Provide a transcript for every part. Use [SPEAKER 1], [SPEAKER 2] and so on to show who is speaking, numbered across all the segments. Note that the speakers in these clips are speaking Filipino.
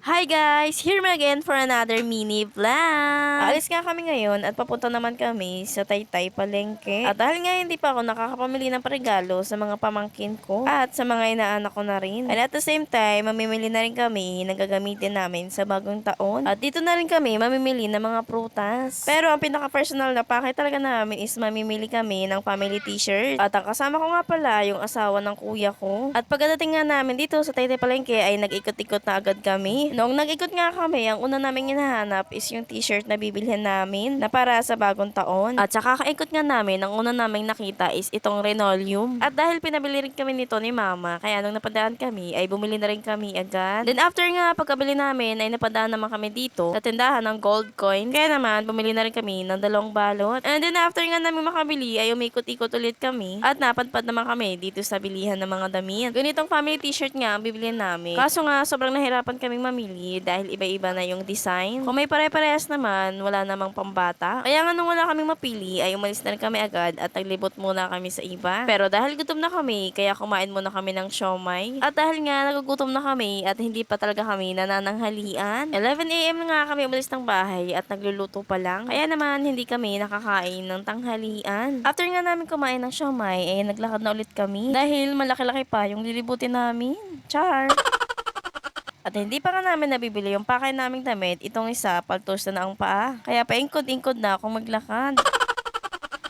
[SPEAKER 1] Hi guys! Here me again for another mini vlog! Aalis nga kami ngayon at papunta naman kami sa Taytay Palengke. At dahil nga hindi pa ako nakakapamili ng regalo sa mga pamangkin ko at sa mga inaanak ko na rin. And at the same time, mamimili na rin kami ng gagamitin namin sa bagong taon. At dito na rin kami mamimili ng mga prutas. Pero ang pinaka-personal na pakay talaga namin is mamimili kami ng family t-shirt. At ang kasama ko nga pala yung asawa ng kuya ko. At pagdating nga namin dito sa Taytay Palengke ay nag-ikot-ikot na agad kami. Noong nag-ikot nga kami, ang una naming hinahanap is yung t-shirt na bibilhin namin na para sa bagong taon. At sa kakaikot nga namin, ang una naming nakita is itong Renolium. At dahil pinabili rin kami nito ni mama, kaya nung napadaan kami ay bumili na rin kami agad. Then after nga pagkabili namin ay napadaan naman kami dito sa tindahan ng gold coin. Kaya naman bumili na rin kami ng 2 balot. And then after nga namin makabili ay umikot-ikot ulit kami at napadpad naman kami dito sa bilihan ng mga damit. Ganitong family t-shirt nga ang bibilhin namin. Kaso nga sobrang nahirapan kaming mamili dahil iba-iba na yung design. Kung may pare-parehas naman, wala namang pambata. Kaya nga nung wala kaming mapili, ay umalis na rin kami agad at naglibot muna kami sa iba. Pero dahil gutom na kami, kaya kumain muna kami ng siomay. At dahil nga nagugutom na kami at hindi pa talaga kami nanananghalian, 11 AM na nga kami umalis ng bahay at nagluluto pa lang. Kaya naman hindi kami nakakain ng tanghalian. After nga namin kumain ng siomay, ay naglakad na ulit kami dahil malaki-laki pa yung lilibutin namin. Char! At hindi pa nga namin nabibili yung pakay naming damit, itong isa, paltos na ang paa. Kaya paingkod-ingkod na akong maglakad.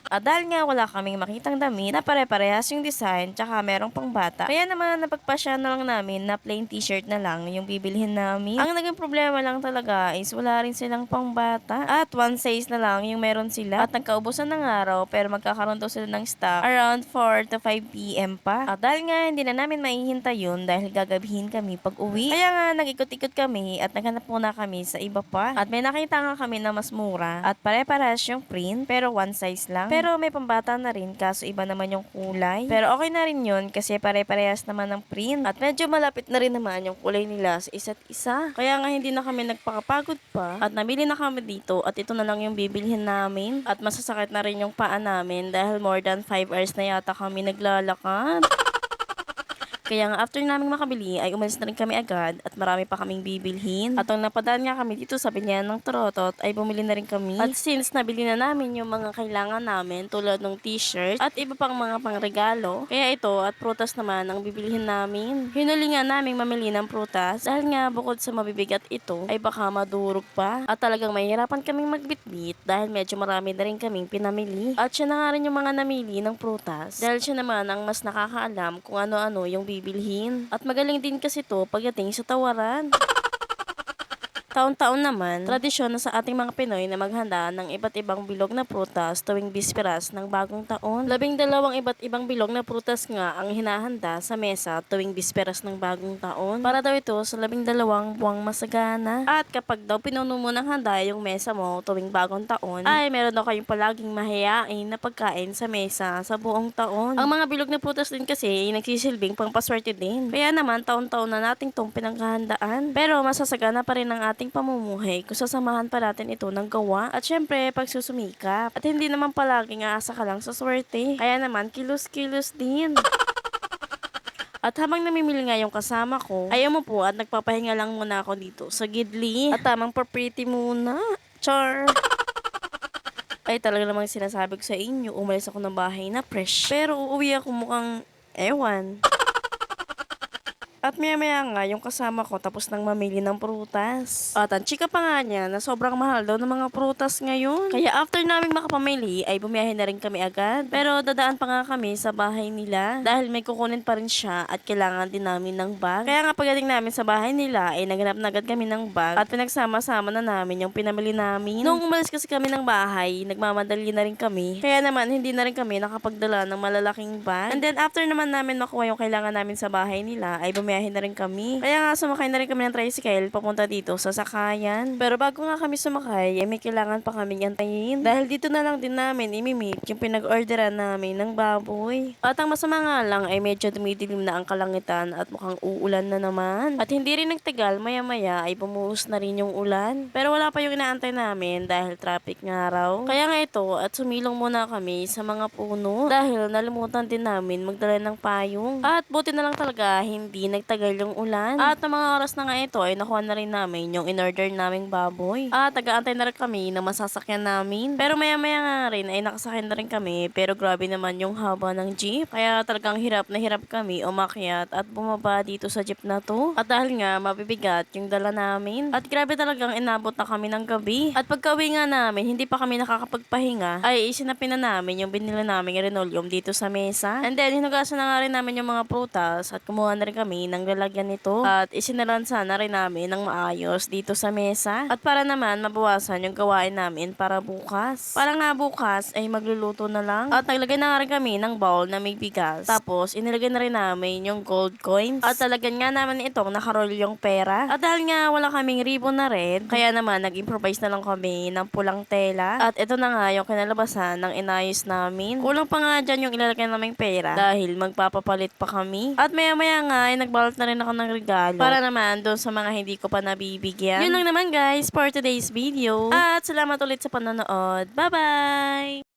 [SPEAKER 1] At dahil nga wala kaming makitang damit na pare-parehas yung design tsaka merong pangbata, kaya naman napagpasya na lang namin na plain t-shirt na lang yung bibilhin namin. Ang naging problema lang talaga is wala rin silang pangbata at one size na lang yung meron sila at nagkaubusan ng araw pero magkakaroon daw sila ng stock around 4 to 5 PM pa. At dahil nga hindi na namin maihintay yun dahil gagabihin kami pag uwi, kaya nga nag-ikot-ikot kami at naghanap muna kami sa iba pa. At may nakita nga kami na mas mura at pare-parehas yung print pero one size lang. Pero may pambata na rin kaso iba naman yung kulay. Pero okay na rin yun kasi pare-parehas naman ng print. At medyo malapit na rin naman yung kulay nila sa isa't isa. Kaya nga hindi na kami nagpakapagod pa at nabili na kami dito at ito na lang yung bibilhin namin. At masasakit na rin yung paa namin dahil more than 5 hours na yata kami naglalakad. Kaya nga after naming makabili ay umalis na rin kami agad at marami pa kaming bibilhin. At nung napadaan nga kami dito sa binyan ng Torotot ay bumili na rin kami. At since nabili na namin yung mga kailangan namin tulad ng t-shirt at iba pang mga pangregalo, kaya ito at prutas naman ang bibilhin namin. Hinuli nga naming mamili ng prutas dahil nga bukod sa mabibigat ito ay baka madurog pa. At talagang mahirapan kaming magbitbit dahil medyo marami na rin kaming pinamili. At siya na nga rin yung mga namili ng prutas dahil siya naman ang mas nakakaalam kung ano-ano yung bibilhin. At magaling din kasi to pagdating sa tawaran. Taon-taon naman, tradisyon na sa ating mga Pinoy na maghanda ng iba't ibang bilog na prutas tuwing bisperas ng bagong taon. 12 iba't ibang bilog na prutas nga ang hinahanda sa mesa tuwing bisperas ng bagong taon. Para daw ito sa 12 buwang masagana. At kapag daw pinuno mo ng handa yung mesa mo tuwing bagong taon, ay meron daw kayong palaging mahiyain na pagkain sa mesa sa buong taon. Ang mga bilog na prutas din kasi ay nagsisilbing pangpaswerte din. Kaya naman taon-taon na nating tong pinanghahandaan. Pero masasagana pa rin ang ating pamumuhay kung sasamahan pa natin ito ng gawa at syempre pagsusumikap. At hindi naman palaging aasa ka lang sa swerte. Kaya naman kilos-kilos din. At habang namimili nga yung kasama ko, ay umupo at nagpapahinga lang muna ako dito sa gidli. At tamang pretty muna. Char! Ay talaga namang sinasabi ko sa inyo, umalis ako ng bahay na fresh. Pero uuwi ako mukhang ewan. At maya-maya nga yung kasama ko tapos nang mamili ng prutas. At ang chika pa nga niya na sobrang mahal daw ng mga prutas ngayon. Kaya after naming makapamili ay bumiyahe na rin kami agad. Pero dadaan pa nga kami sa bahay nila dahil may kukunin pa rin siya at kailangan din namin ng bag. Kaya nga pagdating namin sa bahay nila ay naghanap na agad kami ng bag at pinagsama-sama na namin yung pinamili namin. Nung umalis kasi kami ng bahay, nagmamadali na rin kami. Kaya naman hindi na rin kami nakapagdala ng malalaking bag. And then after naman namin makuha yung kailangan namin sa bahay nila ay bumiyahe na rin kami. Kaya nga sumakay na rin kami ng tricycle papunta dito sa sakayan. Pero bago nga kami sumakay, ay may kailangan pa kaming antayin. Dahil dito na lang din namin imimit yung pinag-orderan namin ng baboy. At ang masama nga lang ay medyo dumidilim na ang kalangitan at mukhang uulan na naman. At hindi rin nagtagal, maya-maya ay bumuhos na rin yung ulan. Pero wala pa yung inaantay namin dahil traffic nga raw. Kaya nga ito at sumilong muna kami sa mga puno dahil nalimutan din namin magdala ng payong. At buti na lang talaga hindi nagtagal yung ulan. At ng mga oras na nga ito ay nakuha na rin namin yung in-order naming baboy. At taga-antay na rin kami na masasakyan namin. Pero maya-maya nga rin ay nakasakyan na rin kami, pero grabe naman yung haba ng jeep. Kaya talagang hirap na hirap kami umakyat at bumaba dito sa jeep na to. At dahil nga mabibigat yung dala namin. At grabe talagang inabot na kami ng gabi. At pagka-uwi nga namin, hindi pa kami nakakapagpahinga, ay isinapin na namin yung binili naming linoleum dito sa mesa. And then hinugasan na nga rin namin yung mga prutas at kumuha na rin kami ng lalagyan nito. At isinalansa na rin namin ng maayos dito sa mesa. At para naman mabawasan yung gawain namin para bukas. Para nga bukas ay magluluto na lang. At naglagay na nga rin kami ng bowl na may bigas. Tapos inilagay na rin namin yung gold coins. At talagyan nga naman itong nakaroll yung pera. At dahil nga wala kaming ribbon na red, kaya naman nag-improvise na lang kami ng pulang tela. At ito na nga yung kinalabasan ng inayos namin. Kulang pa nga dyan yung ilalagay naming pera dahil magpapapalit pa kami. At maya-maya nga ay nagbalot na rin ako ng regalo para naman doon sa mga hindi ko pa nabibigyan. Yun lang naman guys for today's video. At salamat ulit sa panonood. Bye-bye!